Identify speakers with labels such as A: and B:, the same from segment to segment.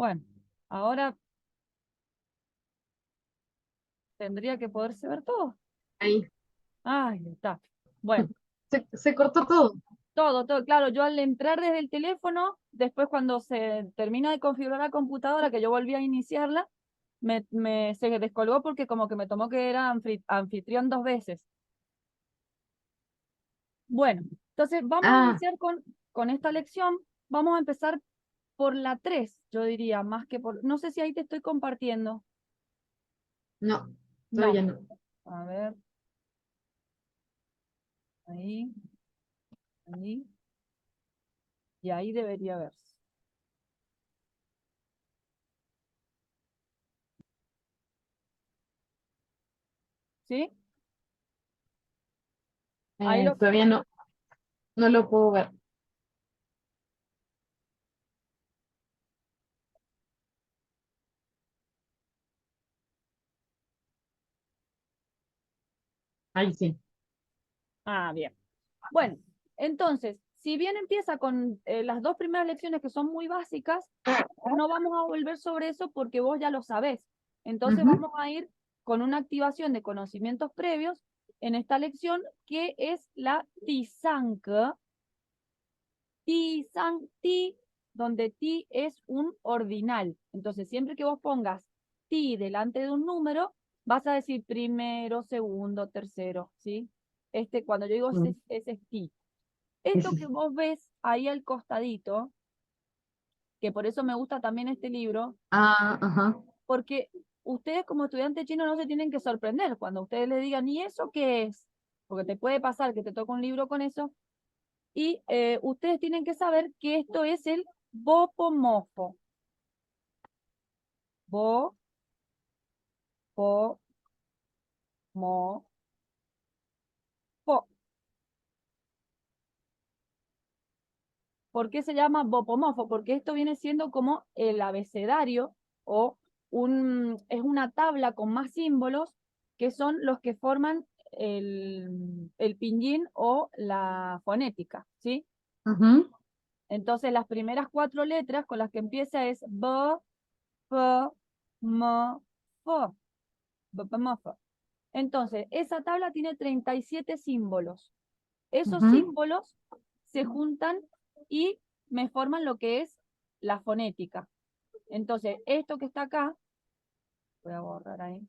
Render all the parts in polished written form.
A: Bueno, ahora tendría que poderse ver todo.
B: Ahí.
A: Ahí está. Bueno,
B: Se cortó todo.
A: todo, claro, yo al entrar desde el teléfono, después cuando se termina de configurar la computadora, que yo volví a iniciarla, se descolgó porque como que me tomó que era anfitrión 2 veces. Bueno, entonces vamos a
B: Ah,
A: iniciar con esta lección. Vamos a empezar por la 3, yo diría, más que por... No sé si ahí te estoy compartiendo.
B: no,
A: No.
B: todavía no.
A: A ver, ahí, ahí, y ahí debería verse. ¿Sí? Ahí lo...
B: Todavía no, no lo puedo ver. Ahí sí.
A: Ah, bien. Bueno, entonces, si bien empieza con las 2 primeras lecciones que son muy básicas, no vamos a volver sobre eso porque vos ya lo sabés. Entonces
B: Ujú.
A: vamos a ir con una activación de conocimientos previos en esta lección que es la Tisanke. Ti, donde ti es un ordinal. Entonces, siempre que vos pongas ti delante de un número, vas a decir primero, segundo, tercero, ¿sí? Cuando yo digo
B: Mm,
A: ese es ti. Esto que
B: ese.
A: vos ves ahí al costadito, que por eso me gusta también este libro,
B: Ah, ajá.
A: porque ustedes como estudiantes chinos no se tienen que sorprender cuando ustedes le digan, ¿y eso qué es? Porque te puede pasar que te toca un libro con eso, y ustedes tienen que saber que esto es el bopomofo. Bo, po, mo, po. ¿Por qué se llama bopomofo? Porque esto viene siendo como el abecedario o es una tabla con más símbolos que son los que forman el pinyin o la fonética, ¿sí?
B: Ujú.
A: Entonces las primeras 4 letras con las que empieza es b, p, m, fo, bopomofo. Entonces, esa tabla tiene 37 símbolos. Esos
B: Ujú.
A: símbolos se juntan y me forman lo que es la fonética. Entonces, esto que está acá, voy a borrar ahí,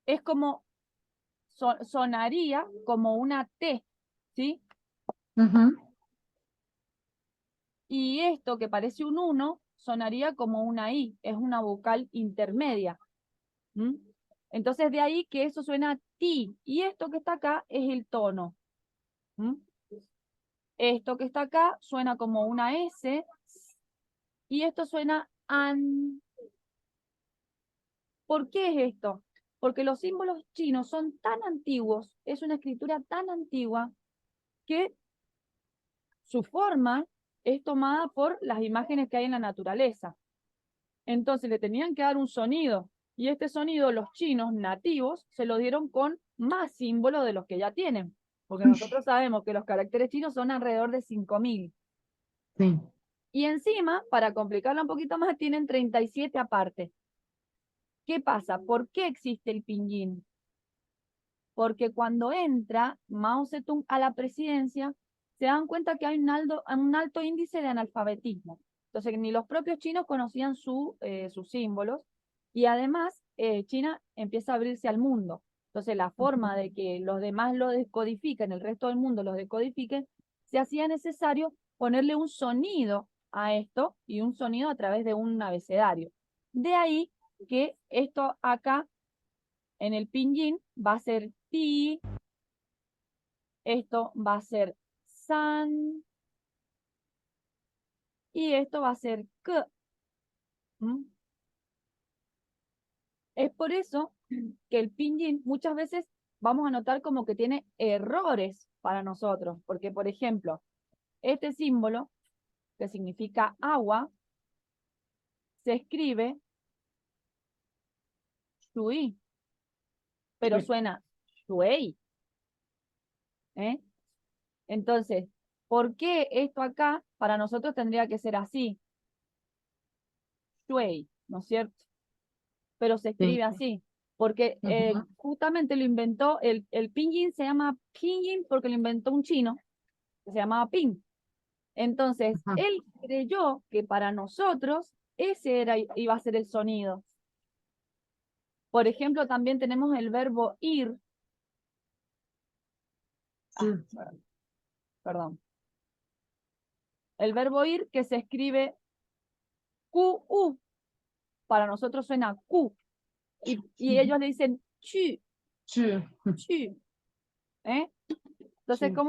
A: es como, sonaría como una T, ¿sí?
B: Ujú.
A: Y esto que parece un 1 sonaría como una I, es una vocal intermedia. ¿M? Entonces, de ahí que eso suena ti, y esto que está acá es el tono. ¿M? Esto que está acá suena como una S, y esto suena an. ¿Por qué es esto? Porque los símbolos chinos son tan antiguos, es una escritura tan antigua, que su forma es tomada por las imágenes que hay en la naturaleza. Entonces le tenían que dar un sonido, y este sonido los chinos nativos se lo dieron con más símbolos de los que ya tienen, porque nosotros sabemos que los caracteres chinos son alrededor de 5000.
B: Sí.
A: Y encima, para complicarlo un poquito más, tienen 37 aparte. ¿Qué pasa? ¿Por qué existe el pinyin? Porque cuando entra Mao Zedong a la presidencia, se dan cuenta que hay un alto índice de analfabetismo. Entonces, ni los propios chinos conocían sus símbolos, y además China empieza a abrirse al mundo. Entonces, la forma de que los demás lo descodifiquen, el resto del mundo lo descodifiquen, se hacía necesario ponerle un sonido a esto, y un sonido a través de un abecedario. De ahí que esto acá en el pinyin va a ser ti, esto va a ser san, y esto va a ser k. ¿M? Es por eso que el pinyin muchas veces vamos a notar como que tiene errores para nosotros, porque por ejemplo, este símbolo que significa agua se escribe shui, pero
B: Sí.
A: suena shuei, ¿eh? Entonces, ¿Por qué esto acá para nosotros tendría que ser así? Shui, ¿no es cierto? Pero se
B: Sí.
A: escribe así, porque
B: Ujú.
A: justamente lo inventó, el pinyin se llama pinyin porque lo inventó un chino, que se llamaba Ping. Entonces,
B: Ajá.
A: él creyó que para nosotros ese era, iba a ser el sonido. Por ejemplo, también tenemos el verbo ir.
B: Sí.
A: Perdón. El verbo ir que se escribe Q-U. Para nosotros suena Q. Y ellos le dicen chu,
B: Sí.
A: chu. ¿Eh? Entonces,
B: Sí.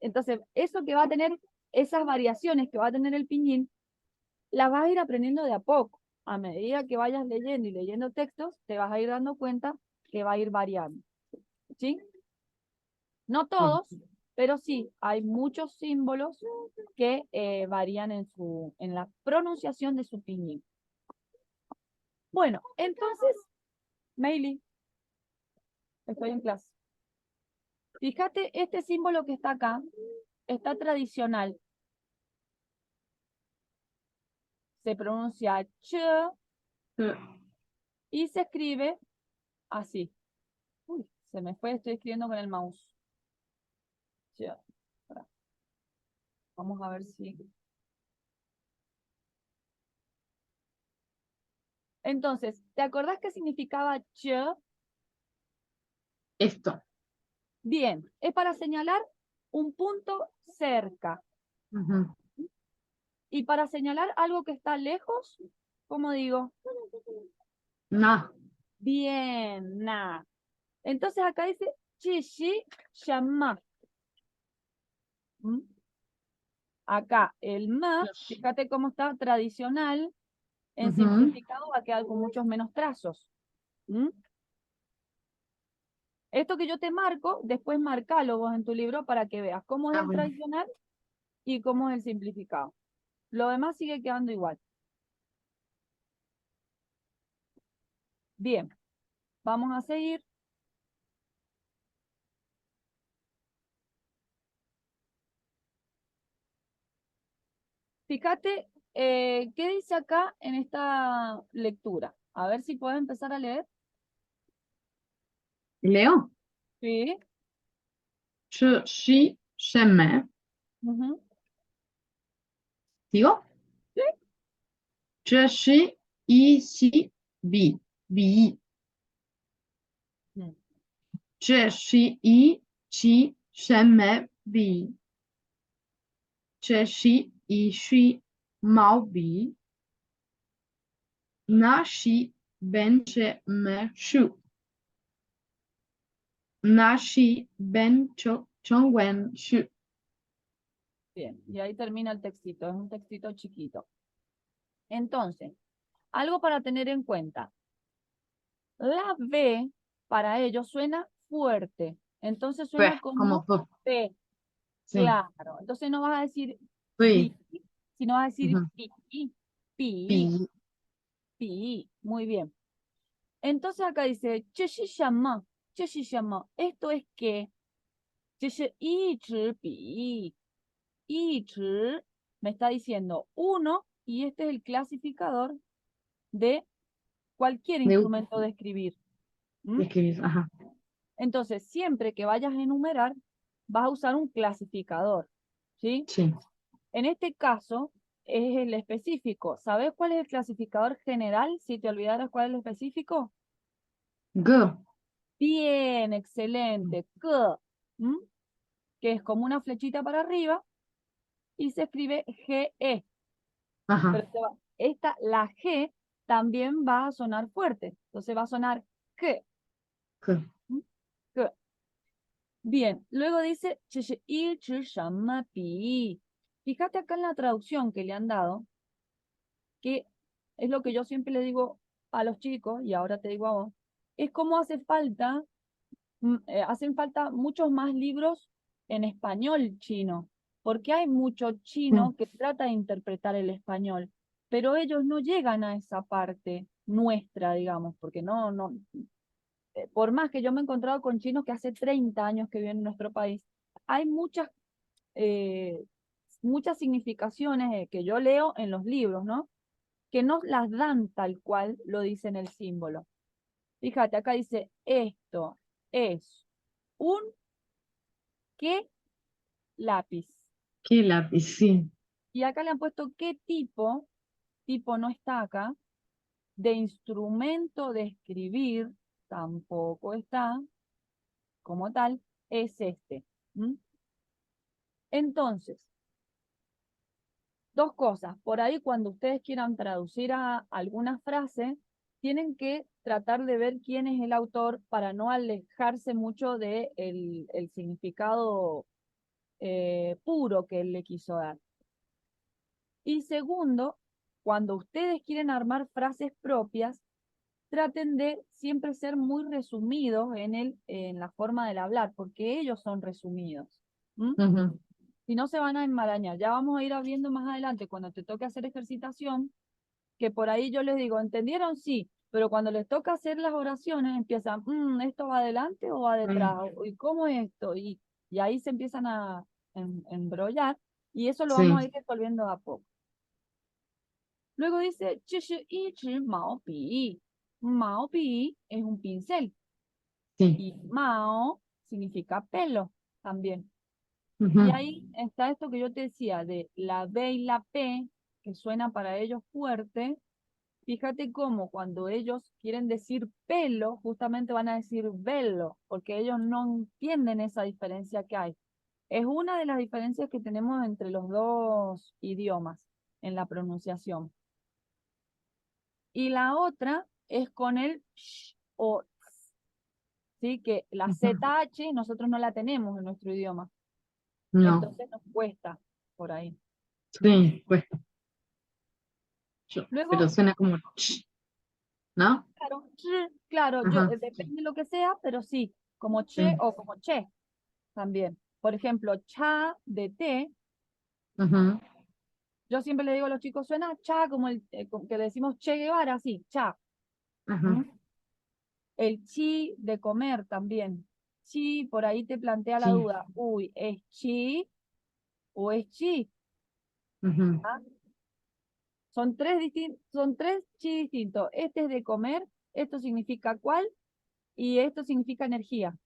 A: entonces, eso que va a tener, esas variaciones que va a tener el pinyin, las vas a ir aprendiendo de a poco. A medida que vayas leyendo y leyendo textos, te vas a ir dando cuenta que va a ir variando. ¿Sí? No
B: Ah,
A: todos, pero sí, hay muchos símbolos que varían en la pronunciación de su pinyin. Bueno, entonces, Meili, estoy en clase. Fíjate, este símbolo que está acá, está tradicional. Se pronuncia ch
B: sí.
A: y se escribe así. Uy, se me fue, estoy escribiendo con el mouse. Ch. Espera, vamos a ver si... Entonces, ¿te acordás qué significaba ch?
B: Esto.
A: Bien, es para señalar un punto cerca.
B: Ujú.
A: Y para señalar algo que está lejos, ¿cómo digo?
B: Na.
A: Bien, na. Entonces acá dice chi, shi, shama. ¿Mm? Acá el ma,
B: Yes.
A: fíjate cómo está tradicional, en
B: Ujú.
A: simplificado va a quedar con muchos menos trazos. ¿Mm? Esto que yo te marco, después marcalo vos en tu libro para que veas cómo es
B: Ah,
A: el
B: bueno.
A: tradicional y cómo es el simplificado. Lo demás sigue quedando igual. Bien, vamos a seguir. Fíjate, ¿qué dice acá en esta lectura? A ver si puedo empezar a leer.
B: Leo.
A: Sí.
B: Je suis jamais.
A: Ujú.
B: ¿Digo?
A: Sí.
B: Je suis ici. Bi. Bi.
A: Mm.
B: Je suis ici. Jamais. Bi. Je suis ici. Mau bi. Na shi ben che me shu. Na shi ben chong wen shu.
A: Bien, y ahí termina el textito, es un textito chiquito. Entonces, algo para tener en cuenta. La B para ellos suena fuerte, entonces
B: Pues,
A: suena
B: como
A: como
B: tú.
A: P,
B: Sí.
A: claro. Entonces no vas a decir
B: Sí.
A: bi, sino vas a decir
B: Ujú.
A: pi, pi,
B: Bi.
A: pi. Muy bien. Entonces acá dice, 这是什么?这是什么? Esto es que, 这是一支笔, 一支 me está diciendo uno, y este es el clasificador de cualquier
B: De
A: instrumento de escribir. ¿Mm?
B: escribir. Ajá.
A: Entonces, siempre que vayas a enumerar, vas a usar un clasificador, ¿sí?
B: Sí.
A: En este caso, es el específico. ¿Sabes cuál es el clasificador general? Si te olvidaras cuál es el específico.
B: Go.
A: Bien, excelente. K, ¿m? Que es como una flechita para arriba y se escribe GE.
B: Ajá.
A: Pero la G también va a sonar fuerte. Entonces va a sonar K.
B: Go.
A: ¿M? K. Bien, luego dice 这是一支什么笔. Fíjate acá en la traducción que le han dado, que es lo que yo siempre le digo a los chicos, y ahora te digo a vos, es cómo hacen falta muchos más libros en español chino, porque hay mucho
B: Mm.
A: chino que trata de interpretar el español, pero ellos no llegan a esa parte nuestra, digamos, porque por más que yo me he encontrado con chinos que hace 30 años que viven en nuestro país, hay muchas muchas significaciones que yo leo en los libros, ¿no? Que no las dan tal cual lo dice en el símbolo. Fíjate, acá dice, esto es un ¿qué? Lápiz.
B: ¿Qué lápiz? Sí.
A: Y acá le han puesto qué tipo no está acá, de instrumento de escribir, tampoco está, como tal, es este. ¿Mm? Entonces, dos cosas. Por ahí, cuando ustedes quieran traducir a alguna frase, tienen que tratar de ver quién es el autor para no alejarse mucho de el significado puro que él le quiso dar. Y segundo, cuando ustedes quieren armar frases propias, traten de siempre ser muy resumidos en la forma del hablar, porque ellos son resumidos. ¿Mm?
B: Ujú.
A: Si no, se van a enmarañar. Ya vamos a ir viendo más adelante, cuando te toque hacer ejercitación, que por ahí yo les digo, ¿entendieron? Sí, pero cuando les toca hacer las oraciones, empiezan, ¿esto va adelante o va detrás?
B: Mm,
A: ¿Y cómo es esto? Y ahí se empiezan a embrollar, y eso lo vamos a
B: sí,
A: ir resolviendo a poco. Luego dice, 这是一支毛笔. Mao Pi es un pincel.
B: sí.
A: Y Mao significa pelo también. Y
B: Ujú.
A: ahí está esto que yo te decía de la B y la P, que suena para ellos fuerte. Fíjate cómo cuando ellos quieren decir pelo, justamente van a decir velo, porque ellos no entienden esa diferencia que hay. Es una de las diferencias que tenemos entre los dos idiomas en la pronunciación. Y la otra es con el sh o ts, ¿sí? Que la
B: Ujú.
A: ZH nosotros no la tenemos en nuestro idioma.
B: No,
A: Entonces nos cuesta por ahí. ¿Mm?
B: sí, pues pero
A: Luego,
B: suena como ch, ¿no?
A: claro, claro,
B: Ajá,
A: depende de lo que sea, pero sí, como che
B: sí.
A: o como che también. Por ejemplo, cha de té,
B: Ujú.
A: yo siempre le digo a los chicos, suena cha como como que le decimos Che Guevara, sí, cha. ¿Mm?
B: Ajá,
A: El chi de comer también. Chi, por ahí te plantea la
B: sí.
A: duda. Uy, ¿es chi o es chi?
B: Ujú.
A: ¿Ah? Son tres chi distintos. Este es de comer, esto significa cuál y esto significa energía.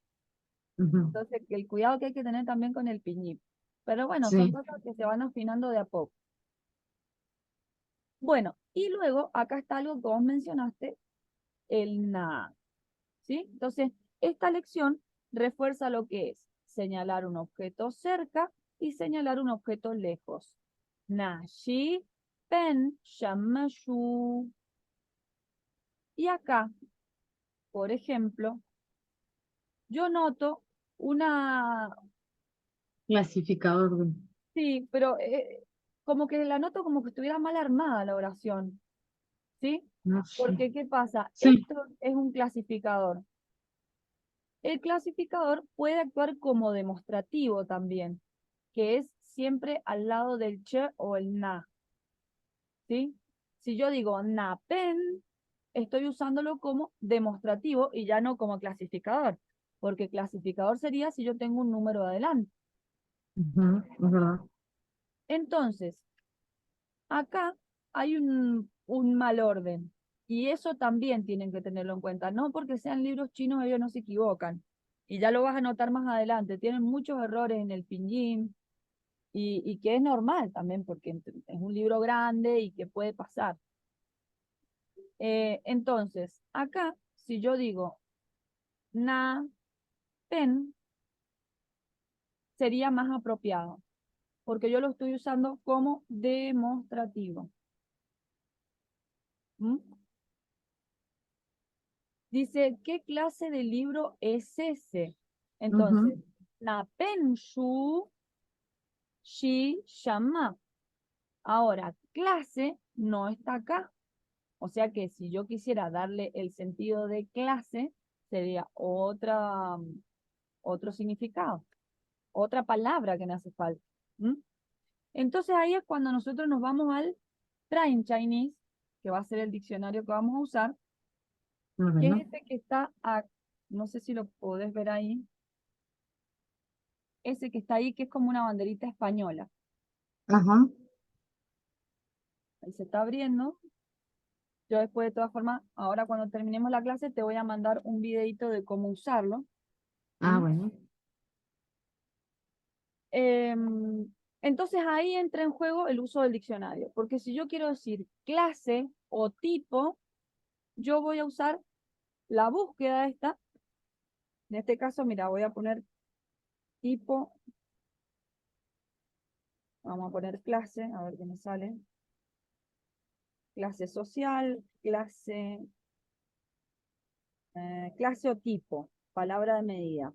B: Ujú.
A: Entonces, el cuidado que hay que tener también con el piñip. Pero bueno, son
B: Sí.
A: cosas que se van afinando de a poco. Bueno, y luego acá está algo que vos mencionaste, el na. ¿Sí? Entonces, esta lección refuerza lo que es señalar un objeto cerca y señalar un objeto lejos. Na, shi, pen, shama, shu. Y acá, por ejemplo, yo noto una,
B: Clasificador de...
A: sí, pero como que la noto como que estuviera mal armada la oración, ¿sí?
B: No sé.
A: Porque, ¿qué pasa?
B: Sí.
A: Esto es un clasificador. El clasificador puede actuar como demostrativo también, que es siempre al lado del che o el na, ¿sí? Si yo digo na pen, estoy usándolo como demostrativo y ya no como clasificador, porque clasificador sería si yo tengo un número adelante.
B: Ujú, es verdad.
A: Entonces, acá hay un mal orden y eso también tienen que tenerlo en cuenta. No porque sean libros chinos, ellos no se equivocan. Y ya lo vas a notar más adelante. Tienen muchos errores en el pinyin, y que es normal también porque es un libro grande y que puede pasar. Entonces, acá, si yo digo na, pen, sería más apropiado, porque yo lo estoy usando como demostrativo. ¿Mm? Dice, ¿qué clase de libro es ese?
B: Ujú.
A: Entonces, na pen shu shi shama. Ahora, clase no está acá. O sea que si yo quisiera darle el sentido de clase, sería otro significado, otra palabra que me hace falta. ¿Mm? Entonces ahí es cuando nosotros nos vamos al Train Chinese, que va a ser el diccionario que vamos a usar, que es
B: Bueno,
A: este que está, no sé si lo podés ver ahí, ese que está ahí, que es como una banderita española.
B: Ajá.
A: Ahí se está abriendo. Yo después, de todas formas, ahora cuando terminemos la clase, te voy a mandar un videito de cómo usarlo.
B: Ah,
A: ¿Mm?
B: bueno.
A: Entonces ahí entra en juego el uso del diccionario, porque si yo quiero decir clase o tipo, yo voy a usar la búsqueda esta. En este caso, mira, voy a poner tipo, vamos a poner clase, a ver qué me sale. Clase social, clase o tipo, palabra de medida.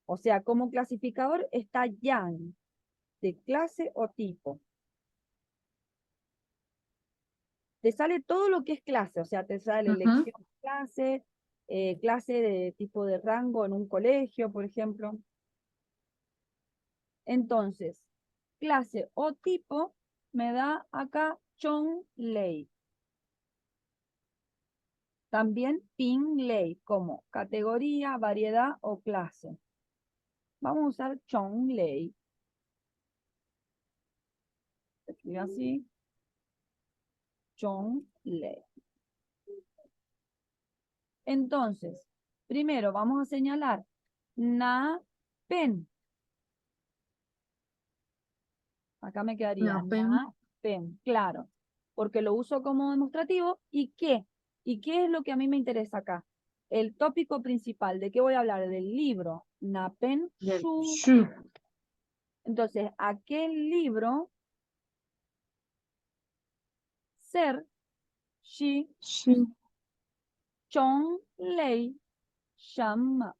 A: O sea, como clasificador está yang, de clase o tipo. Te sale todo lo que es clase, o sea, te sale
B: Ajá.
A: lección clase, clase de tipo de rango en un colegio, por ejemplo. Entonces, clase o tipo me da acá Chong Lei. También Ping Lei como categoría, variedad o clase. Vamos a usar Chong Lei. Se escribe así. Chong Lei. Entonces, primero vamos a señalar Na Pen. Acá me quedaría
B: No, pen.
A: na, pen, claro, porque lo uso como demostrativo. ¿Y qué? ¿Y qué es lo que a mí me interesa acá? El tópico principal, ¿de qué voy a hablar? Del libro, na, pen,
B: Del
A: shu.
B: shu.
A: Entonces, aquel libro, ser, shi,
B: Shu.
A: chong, lei, shama.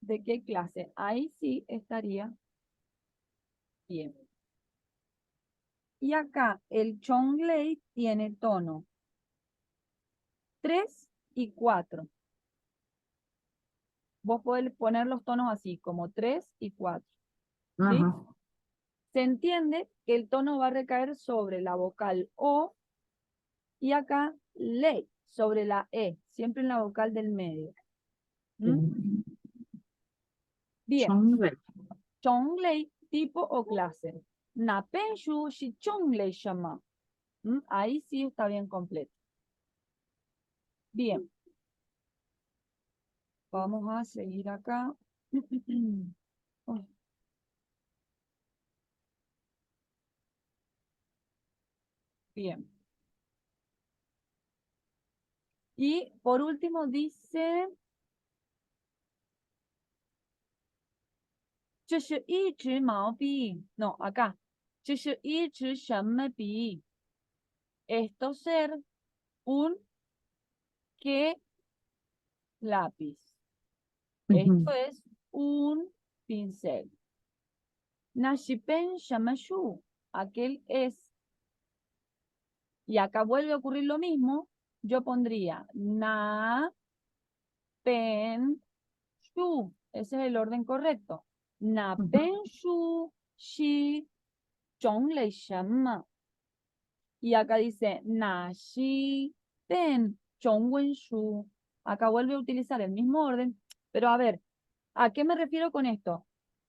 A: ¿De qué clase? Ahí sí estaría bien. Y acá el chong, lei tiene tono 3 y 4. Vos podés poner los tonos así, como 3 y 4, ¿sí?
B: Ajá.
A: Se entiende que el tono va a recaer sobre la vocal O y acá ley, sobre la E, siempre en la vocal del medio. ¿Mm?
B: Bien.
A: Bien,
B: Chong lei.
A: chong lei, tipo o clase. Na pen shu shi chong lei shama. Ahí sí está bien completo. Bien, vamos a seguir acá. Uy, bien. Y por último dice, 这是一支毛笔. No, acá. 这是一支什么笔? Esto ser un ¿qué lápiz? Esto
B: Ujú.
A: es un pincel. Nashipen shamashu. Aquel es. Y acá vuelve a ocurrir lo mismo. Yo pondría na, pen, shu. Ese es el orden correcto. Na,
B: Ujú.
A: pen, shu, shi, chong, lei, shama. Y acá dice na, shi, pen, chong, wen, shu. Acá vuelve a utilizar el mismo orden. Pero a ver, ¿a qué me refiero con esto?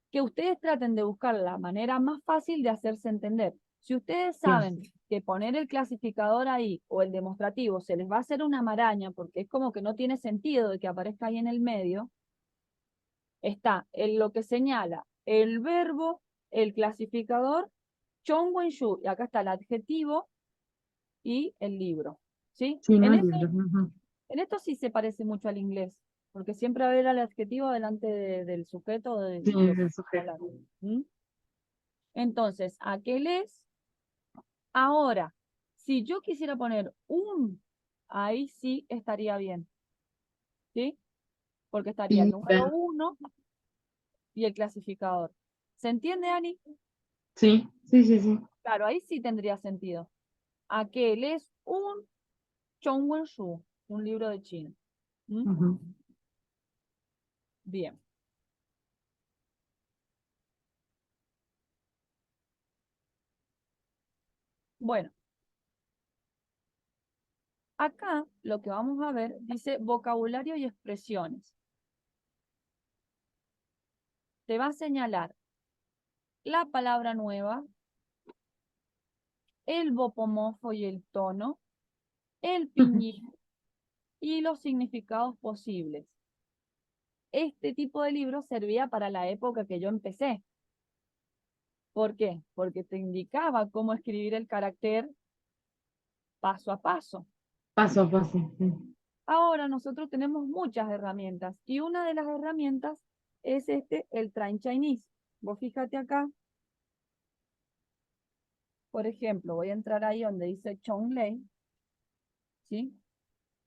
A: Que ustedes traten de buscar la manera más fácil de hacerse entender. Si ustedes
B: Claro.
A: saben que poner el clasificador ahí o el demostrativo se les va a hacer una maraña porque es como que no tiene sentido de que aparezca ahí en el medio, está en lo que señala el verbo, el clasificador, chong wen shu, y acá está el adjetivo y el libro. ¿Sí?
B: Sí, no libros. Ujú.
A: En esto sí se parece mucho al inglés, porque siempre va a haber el adjetivo delante del sujeto
B: Sí,
A: de lo que
B: el
A: se está
B: sujeto.
A: hablando. ¿Mm? Entonces, aquel es. Ahora, si yo quisiera poner un, ahí sí estaría bien, ¿sí? Porque estaría el
B: Y
A: número
B: ven.
A: 1 y el clasificador. ¿Se entiende, Ani?
B: Sí, sí, sí, sí.
A: Claro, ahí sí tendría sentido. Aquel es un Zhongwenshu, un libro de chino. ¿Mm?
B: Ujú.
A: Bien. Bueno, acá lo que vamos a ver dice vocabulario y expresiones. Te va a señalar la palabra nueva, el bopomorfo y el tono, el pinyin y los significados posibles. Este tipo de libro servía para la época que yo empecé. ¿Por qué? Porque te indicaba cómo escribir el carácter paso a paso.
B: Paso a paso. Sí.
A: Ahora nosotros tenemos muchas herramientas y una de las herramientas es el Train Chinese. Vos fíjate acá, por ejemplo, voy a entrar ahí donde dice Chonglei, ¿sí?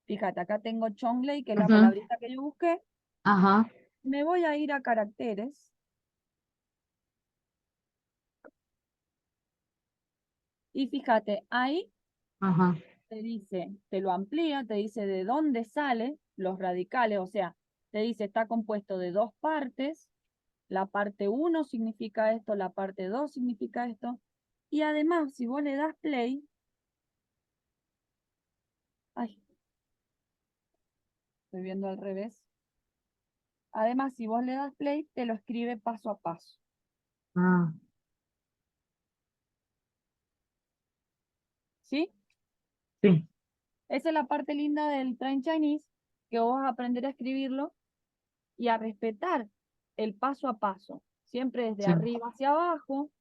A: Fíjate, acá tengo Chonglei, que es la
B: Ujú.
A: palabrita que yo busqué.
B: Ajá,
A: Me voy a ir a caracteres y fíjate, ahí
B: ajá.
A: te dice, te lo amplía, te dice de dónde sale los radicales, o sea, te dice está compuesto de dos partes, la parte 1 significa esto, la parte 2 significa esto, y además, si vos le das play, ay, estoy viendo al revés, además, si vos le das play, te lo escribe paso a paso,
B: Ah,
A: ¿sí?
B: sí,
A: Esa es la parte linda del Train Chinese, que vos vas a aprender a escribirlo y a respetar el paso a paso, siempre desde
B: sí.
A: arriba hacia abajo,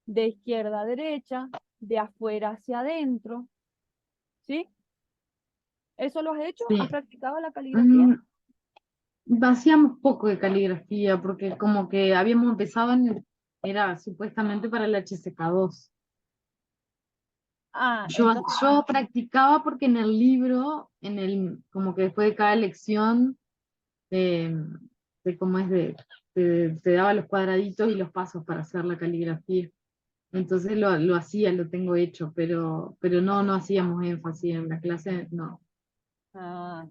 A: de izquierda a derecha, de afuera hacia adentro, ¿sí? ¿Eso lo has hecho?
B: Sí.
A: ¿Has practicado la caligrafía?
B: Mm, hacíamos poco de caligrafía porque como que habíamos empezado era supuestamente para el HSK2.
A: Ah,
B: Yo,
A: entonces,
B: yo practicaba porque en el libro, como que después de cada lección, eh, de cómo es te daba los cuadraditos y los pasos para hacer la caligrafía. Entonces lo hacía, lo tengo hecho, pero no hacíamos énfasis en la clase, no.
A: ah,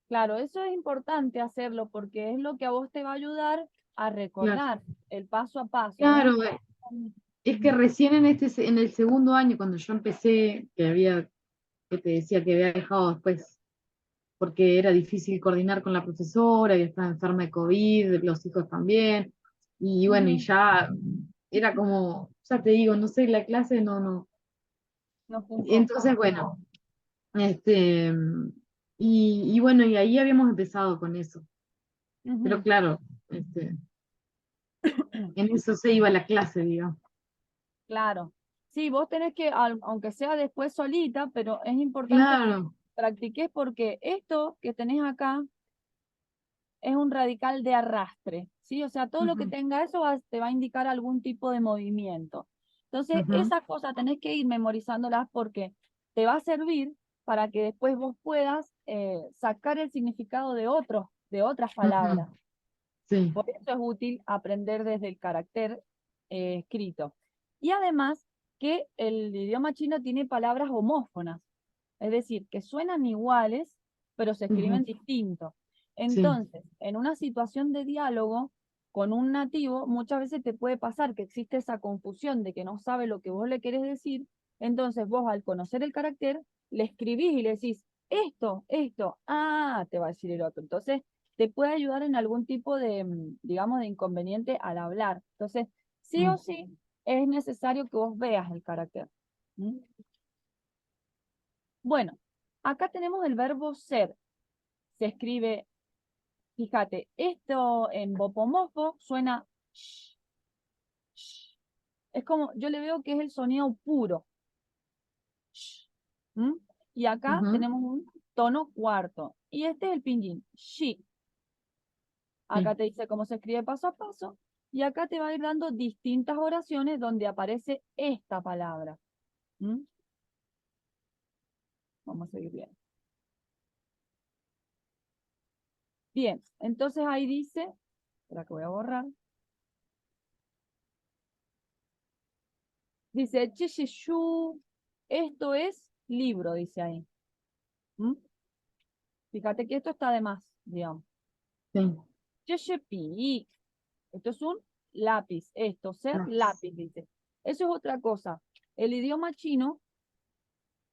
A: claro, eso es importante hacerlo porque es lo que a vos te va a ayudar a
B: Claro,
A: recordar el paso a paso, ¿no?
B: claro, es que recién en el segundo año, cuando yo empecé, que te decía que había dejado después, porque era difícil coordinar con la profesora, y estaba enferma de COVID, los hijos también, y bueno, y
A: Ujú,
B: ya era como, ya te digo, no sé, la clase no.
A: no juntó.
B: Entonces, bueno, este, y bueno, y ahí habíamos empezado con eso. Pero
A: Ujú.
B: claro, en eso se iba la clase, digamos.
A: Claro. Sí, vos tenés que, aunque sea después solita, pero es importante que
B: Claro.
A: practiques porque esto que tenés acá es un radical de arrastre, ¿sí? O sea, todo lo que
B: Ujú,
A: tenga eso te va a indicar algún tipo de movimiento. Entonces,
B: ujú,
A: esas cosas tenés que ir memorizándolas porque te va a servir para que después vos puedas sacar el significado de otras
B: ujú.
A: palabras.
B: Sí.
A: Por eso es útil aprender desde el carácter escrito. Y además que el idioma chino tiene palabras homófonas, es decir, que suenan iguales, pero se
B: Ujú,
A: escriben distinto.
B: sí.
A: Entonces, en una situación de diálogo con un nativo, muchas veces te puede pasar que existe esa confusión de que no sabe lo que vos le querés decir. Entonces, vos al conocer el carácter, le escribís y le decís, esto, te va a decir el otro. Entonces, te puede ayudar en algún tipo de, digamos, de inconveniente al hablar. Entonces, sí
B: Mm,
A: o sí, es necesario que vos veas el carácter. ¿Mm? Bueno, acá tenemos el verbo ser. Se escribe, fíjate, esto en bopomofo suena sh, sh. Es como, yo le veo que es el sonido puro. Sh. ¿Mm? Y acá
B: ujú,
A: tenemos un tono cuarto. Y este es el pinyin, shi.
B: sí.
A: Acá te dice cómo se escribe paso a paso. Y acá te va a ir dando distintas oraciones donde aparece esta palabra. ¿Mm? Vamos a seguir bien. Bien, entonces ahí dice, espera que voy a borrar. Dice, Chishishu, esto es libro, dice ahí. ¿Mm? Fíjate que esto está de más, digamos.
B: Sí.
A: Chishipi, esto es un lápiz, esto, ser
B: Lápiz.
A: lápiz, dice. Eso es otra cosa. El idioma chino,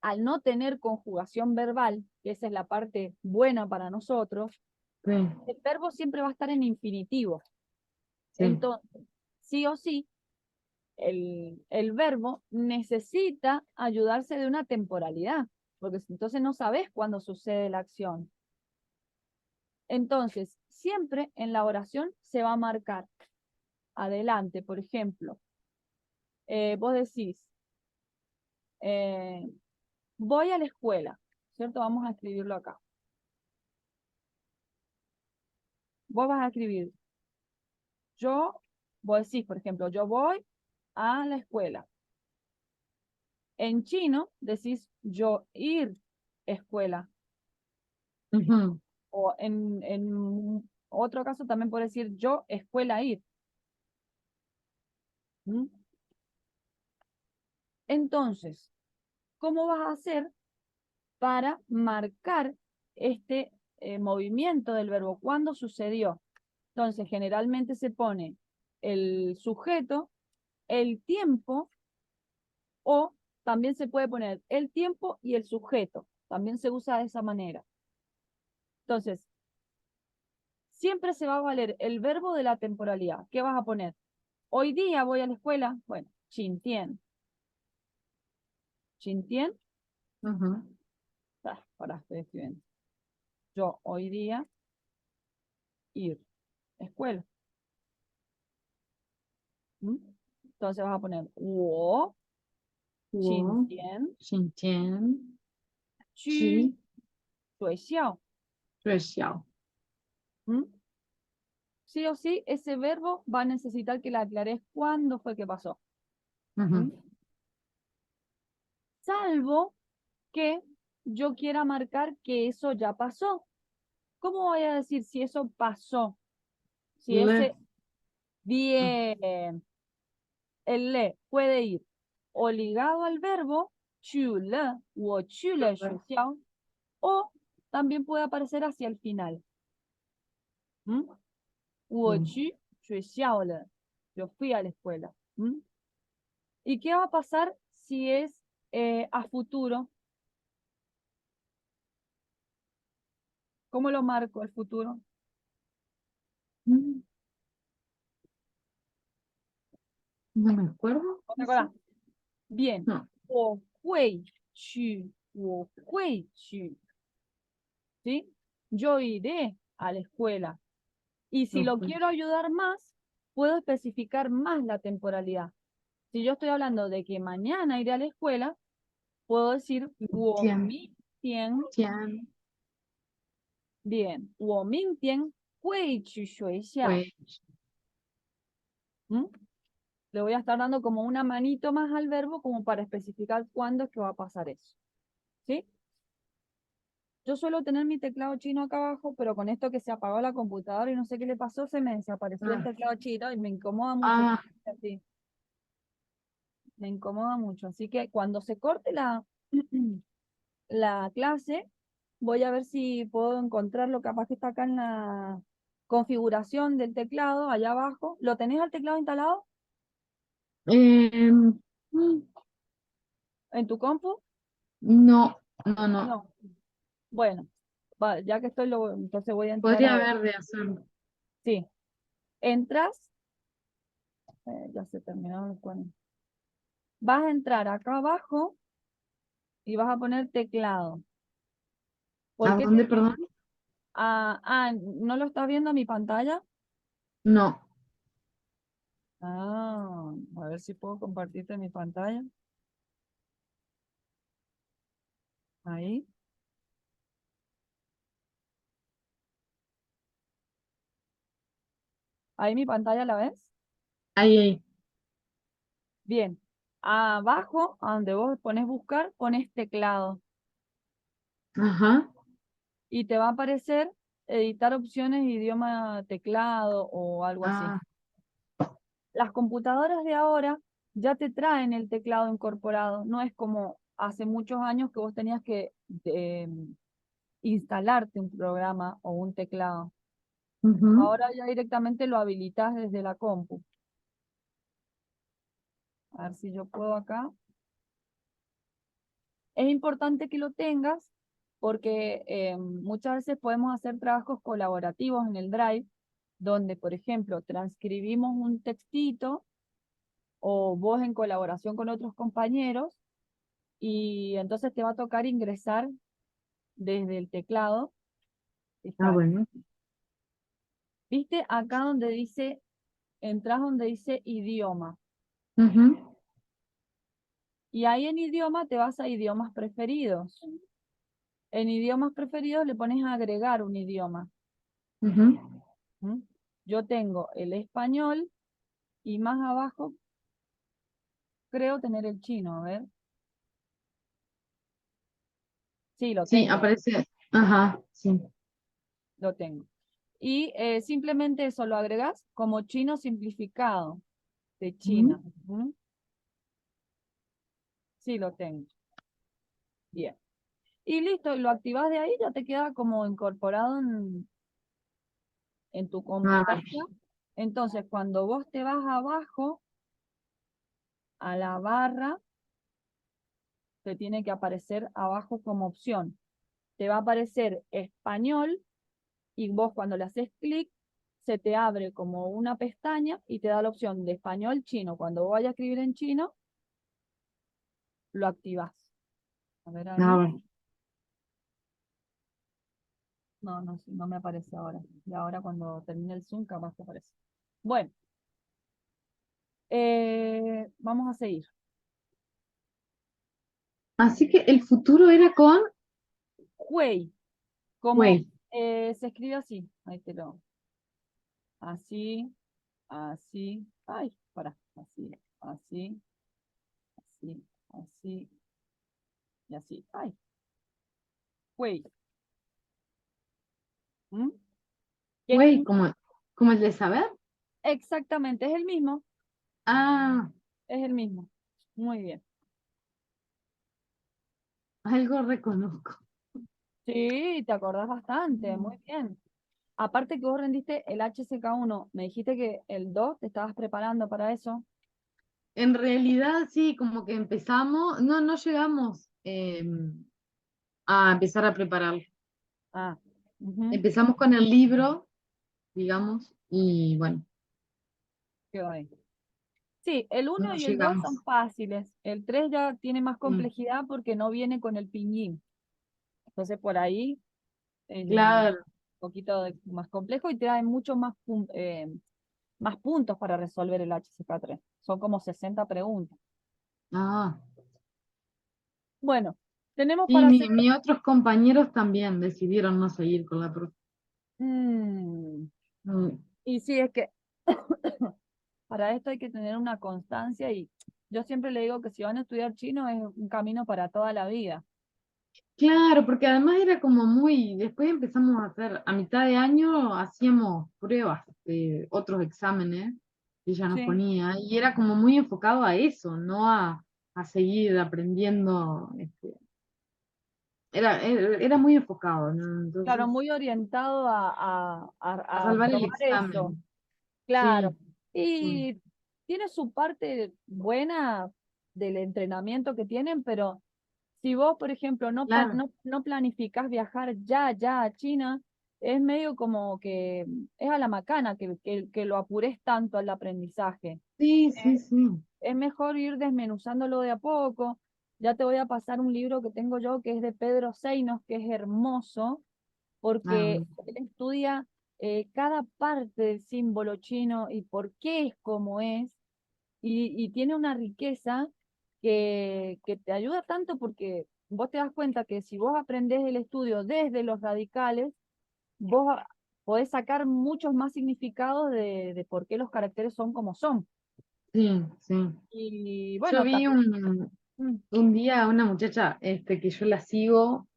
A: al no tener conjugación verbal, que esa es la parte buena para nosotros,
B: Sí,
A: el verbo siempre va a estar en infinitivo.
B: sí.
A: Entonces, sí o sí, el verbo necesita ayudarse de una temporalidad, porque entonces no sabes cuándo sucede la acción. Entonces, siempre en la oración se va a marcar adelante, por ejemplo, vos decís, voy a la escuela, ¿cierto? Vamos a escribirlo acá. Vos vas a escribir, vos decís, por ejemplo, yo voy a la escuela. En chino decís yo ir escuela.
B: Ujú.
A: O en otro caso también puedo decir yo escuela ir. ¿Mm? Entonces, ¿cómo vas a hacer para marcar este movimiento del verbo? ¿Cuándo sucedió? Entonces, generalmente se pone el sujeto, el tiempo, o también se puede poner el tiempo y el sujeto. También se usa de esa manera. Entonces, siempre se va a valer el verbo de la temporalidad. ¿Qué vas a poner? Hoy día voy a la escuela. Bueno, chintien. Chintien.
B: Ujú.
A: Ahora estoy escribiendo. Yo hoy día ir. Escuela. ¿Mm? Entonces vas a poner wo,
B: 我
A: chintien,
B: 今天
A: chu,
B: 去
A: 学校.
B: 学校。
A: ¿Mm? Sí o sí, ese verbo va a necesitar que le aclares cuándo fue que pasó. ¿Mm?
B: Ujú.
A: Salvo que yo quiera marcar que eso ya pasó. ¿Cómo voy a decir si eso pasó? Si ese
B: Le.
A: bien, el le puede ir o ligado al verbo 去了,我去了学校, o también puede aparecer hacia el final. ¿Mm? 我
B: Mm.
A: 去学校了, yo fui a la escuela. ¿Mm? ¿Y qué va a pasar si es a futuro? ¿Cómo lo marco el futuro?
B: Mm. No me acuerdo.
A: ¿No te
B: No sé.
A: acordás? Bien.
B: No.
A: 我会去,我会去. ¿Sí? Yo iré a la escuela. Y si
B: No
A: lo
B: fue.
A: quiero ayudar más, puedo especificar más la temporalidad. Si yo estoy hablando de que mañana iré a la escuela, puedo decir 我
B: Tian.
A: 明天,
B: Tian.
A: bien, 我明天会去学校.
B: Fue.
A: ¿Mm? Le voy a estar dando como una manito más al verbo como para especificar cuándo es que va a pasar eso. ¿Sí? Yo suelo tener mi teclado chino acá abajo, pero con esto que se apagó la computadora y no sé qué le pasó, se me desapareció el
B: Ah.
A: teclado chino y me incomoda mucho.
B: Ah.
A: Así, me incomoda mucho. Así que cuando se corte la clase, voy a ver si puedo encontrarlo, capaz que está acá en la configuración del teclado, allá abajo. ¿Lo tenés al teclado instalado
B: Em, mm,
A: en tu compu?
B: no, no, no.
A: No. Bueno, ya que estoy, entonces voy a entrar
B: Podría
A: a ver.
B: haber de hacerlo.
A: Sí, entras, ya se terminó el cuento. Vas a entrar acá abajo y vas a poner teclado. ¿Por
B: ¿A
A: qué
B: dónde, perdón?
A: ¿no lo estás viendo en mi pantalla?
B: No.
A: A ver si puedo compartirte mi pantalla. Ahí. Ahí mi pantalla, ¿la ves?
B: Ahí, ahí.
A: Bien. Abajo, a donde vos pones buscar, pones teclado.
B: Ajá.
A: Y te va a aparecer editar opciones, idioma teclado o algo así.
B: Ah.
A: Las computadoras de ahora ya te traen el teclado incorporado. No es como hace muchos años que vos tenías que instalarte un programa o un teclado.
B: Ujú.
A: Ahora ya directamente lo habilitas desde la compu. A ver si yo puedo acá. Es importante que lo tengas porque muchas veces podemos hacer trabajos colaborativos en el Drive, donde, por ejemplo, transcribimos un textito o vos en colaboración con otros compañeros, y entonces te va a tocar ingresar desde el teclado.
B: Ah,
A: Está,
B: bueno.
A: ¿viste? Acá donde dice, entras donde dice idioma.
B: Ujú,
A: Y ahí en idioma te vas a idiomas preferidos. En idiomas preferidos le pones a agregar un idioma.
B: ujú.
A: ¿Mm? Yo tengo el español y más abajo creo tener el chino. A ver. Sí, lo
B: Sí,
A: tengo,
B: aparece. Ajá, sí.
A: lo tengo. Y simplemente eso lo agregas como chino simplificado de
B: Ujú.
A: China. ¿Mm? Sí, lo tengo. Bien. Y listo, y lo activas de ahí, ya te queda como incorporado en tu
B: Ah,
A: computadora. Entonces, cuando vos te vas abajo a la barra, te tiene que aparecer abajo como opción. Te va a aparecer español y vos cuando le haces clic, se te abre como una pestaña y te da la opción de español chino. Cuando vos vayas a escribir en chino, lo activas. A ver
B: ah,
A: ahí.
B: bueno.
A: No, no, no me aparece ahora. Y ahora cuando termine el Zoom, capaz te aparece. Bueno, vamos a seguir.
B: Así que el futuro era con
A: Huey, como
B: Wei.
A: se escribe así. Ahí te lo. Así, así. Ay, para. Así, así, así, así y así. Ay, Huey. ¿Mm? Que es
B: Wei, como el de saber.
A: exactamente,
B: Ah,
A: es el mismo. Muy bien.
B: algo reconozco.
A: Sí, te acordás bastante,
B: Mm.
A: muy bien. Aparte que vos rendiste el HSK1, me dijiste que el 2 te estabas preparando para eso.
B: En realidad, sí, como que empezamos, no llegamos a empezar a preparar.
A: Ah, ujú,
B: Empezamos con el libro, digamos, y bueno,
A: quedó ahí. Sí, el
B: no
A: uno y el 2
B: llegamos.
A: son fáciles. El 3 ya tiene más
B: Mm,
A: complejidad porque no viene con el pinyin. Entonces por ahí un
B: claro.
A: poquito más complejo y te da muchos más puntos para resolver el HSK3. Son como 60 preguntas.
B: Ah.
A: Bueno, tenemos
B: Y
A: para hacer...
B: mis otros compañeros también decidieron no seguir con la profe.
A: Mm,
B: Mm,
A: y sí, es que para esto hay que tener una constancia y yo siempre le digo que si van a estudiar chino es un camino para toda la vida.
B: claro, porque además era como muy, después empezamos a hacer, a mitad de año hacíamos pruebas de otros exámenes que ella nos
A: Sí,
B: ponía y era como muy enfocado a eso, no a seguir aprendiendo. Era muy enfocado, ¿no?
A: claro,
B: Entonces,
A: muy orientado
B: a
A: a
B: salvar el
A: probar eso.
B: examen.
A: Claro.
B: Sí, sí,
A: Y tiene su parte buena del entrenamiento que tienen, pero si vos, por ejemplo,
B: claro.
A: no planificás viajar ya a China, es medio como que es a la macana que lo apures tanto al aprendizaje.
B: Sí,
A: Eh,
B: sí, sí.
A: es mejor ir desmenuzándolo de a poco. Ya te voy a pasar un libro que tengo yo que es de Pedro Seinos, que es hermoso,
B: Ah,
A: porque
B: bueno.
A: él estudia cada parte del símbolo chino y por qué es como es, y tiene una riqueza que te ayuda tanto porque vos te das cuenta que si vos aprendés el estudio desde los radicales, vos podés sacar muchos más significados de por qué los caracteres son como son.
B: Sí, sí.
A: Y
B: Yo
A: bueno,
B: vi
A: también, mm,
B: un día a una muchacha que yo la sigo,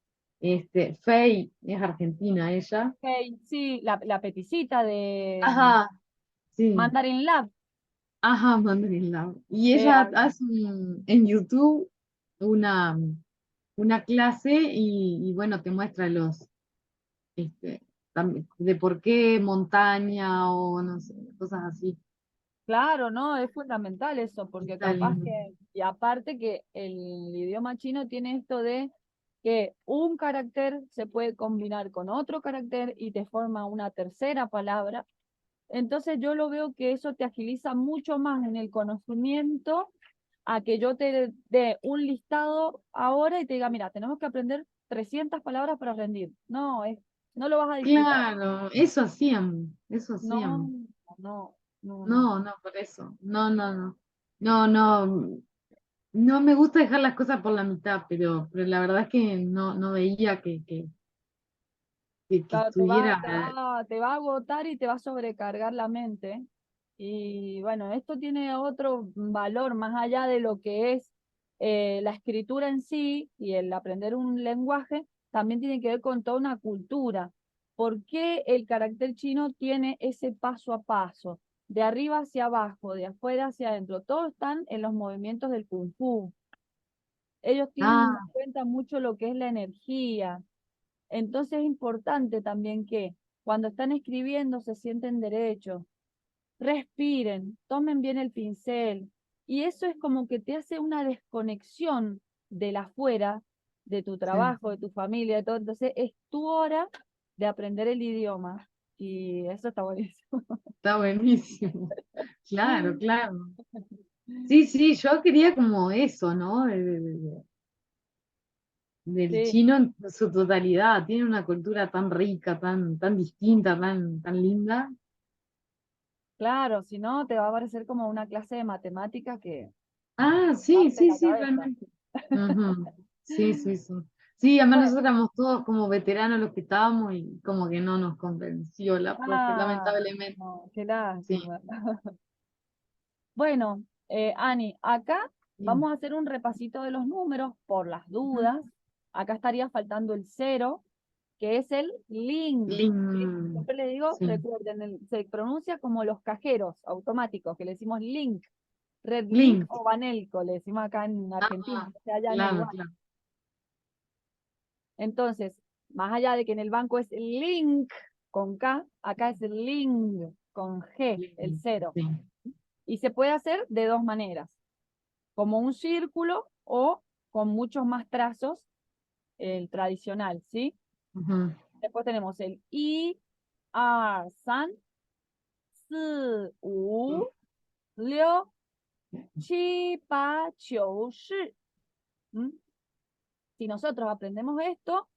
B: Fey, es argentina ella.
A: hey, sí, la peticita de
B: Ajá, sí,
A: Mandarin Lab.
B: ajá, Mandarin Lab. Y
A: Eh,
B: ella hace en YouTube una, una clase y bueno, te muestra este, de por qué montaña o no sé, cosas así.
A: Claro, no, es fundamental eso, porque
B: Está
A: capaz
B: lindo.
A: que, y aparte que el idioma chino tiene esto de que un carácter se puede combinar con otro carácter y te forma una tercera palabra, Entonces yo lo veo que eso te agiliza mucho más en el conocimiento a que yo te dé un listado ahora y te diga, mira, tenemos que aprender 300 palabras para rendir. No, no lo vas a disfrutar.
B: Claro, eso hacíamos, eso
A: No,
B: hacíamos.
A: no, no, no.
B: No, no, por eso. No, no, no. No, no. No me gusta dejar las cosas por la mitad, pero la verdad es que no veía que
A: Claro,
B: estuviera.
A: te va a agotar y te va a sobrecargar la mente. Y bueno, esto tiene otro valor más allá de lo que es la escritura en sí y el aprender un lenguaje, también tiene que ver con toda una cultura. ¿Por qué el carácter chino tiene ese paso a paso? De arriba hacia abajo, de afuera hacia adentro. Todos están en los movimientos del kung fu. Ellos tienen en
B: Ah,
A: cuenta mucho lo que es la energía. Entonces es importante también que cuando están escribiendo se sienten derechos, respiren, tomen bien el pincel. Y eso es como que te hace una desconexión del afuera, de tu
B: sí,
A: trabajo, de tu familia, de todo. Entonces es tu hora de aprender el idioma. Y eso está buenísimo.
B: está buenísimo. Claro, claro. Sí, sí, yo quería como eso, ¿no? Del
A: Sí,
B: chino en su totalidad. Tiene una cultura tan rica, tan distinta, tan linda.
A: claro, si no te va a parecer como una clase de matemática que
B: Ah, sí,
A: parte
B: sí,
A: la
B: sí,
A: cabeza.
B: realmente. Ujú. Sí, sí, sí. Sí, además
A: Bueno,
B: nosotros éramos todos como veteranos los que estábamos y como que no nos convenció la profe,
A: ah,
B: lamentablemente.
A: no, qué
B: Sí.
A: lástima. Bueno, Ani, acá
B: Sí.
A: vamos a hacer un repasito de los números por las
B: Ujú.
A: dudas. Acá estaría faltando el cero, que es el link. ¿Sí?
B: Lin-
A: Siempre le digo,
B: sí.
A: recuerden, se pronuncia como los cajeros automáticos, que le decimos link. Red Link
B: Link.
A: o Banelco, le decimos acá en Argentina,
B: Ah,
A: no sé allá en
B: claro,
A: Uruguay.
B: claro.
A: Entonces, más allá de que en el banco es link con K, acá es link con G, el
B: Lin,
A: cero.
B: sí.
A: Y se puede hacer de dos maneras, como un círculo o con muchos más trazos, el tradicional, ¿sí?
B: Ujú.
A: Después tenemos el I, A, San, Si, U, Liu, Chi, Pa, Qiu, Shi. ¿Mm? Si nosotros aprendemos esto,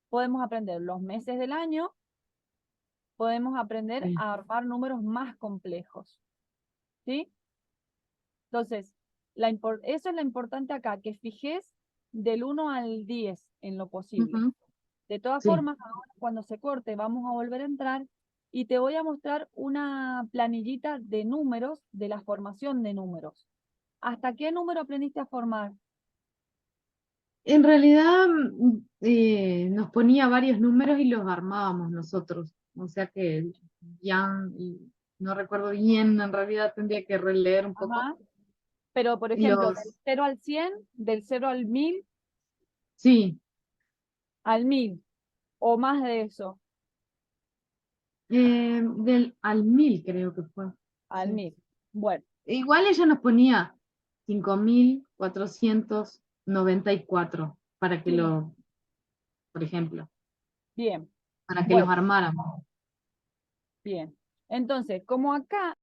A: podemos aprender los meses del año, podemos aprender
B: Sí.
A: a armar números más complejos, ¿sí? Entonces, eso es lo importante acá, que fijes del 1 al 10 en lo posible.
B: Ujú.
A: De todas
B: Sí.
A: formas, ahora cuando se corte vamos a volver a entrar y te voy a mostrar una planillita de números, de la formación de números. ¿Hasta qué número aprendiste a formar?
B: En realidad nos ponía varios números y los armábamos nosotros. O sea que ya no recuerdo bien, en realidad tendría que releer un poco.
A: Ajá. Pero, por ejemplo, del
B: Los,
A: 0 al 100, del 0 al 1000,
B: sí,
A: al 1000 o más de eso,
B: del al 1000 creo que fue.
A: al
B: Sí.
A: 1000. Bueno,
B: Igual ella nos ponía 5494 para que
A: sí,
B: por ejemplo,
A: bien,
B: para que los
A: bueno,
B: armáramos.
A: bien. Entonces, como acá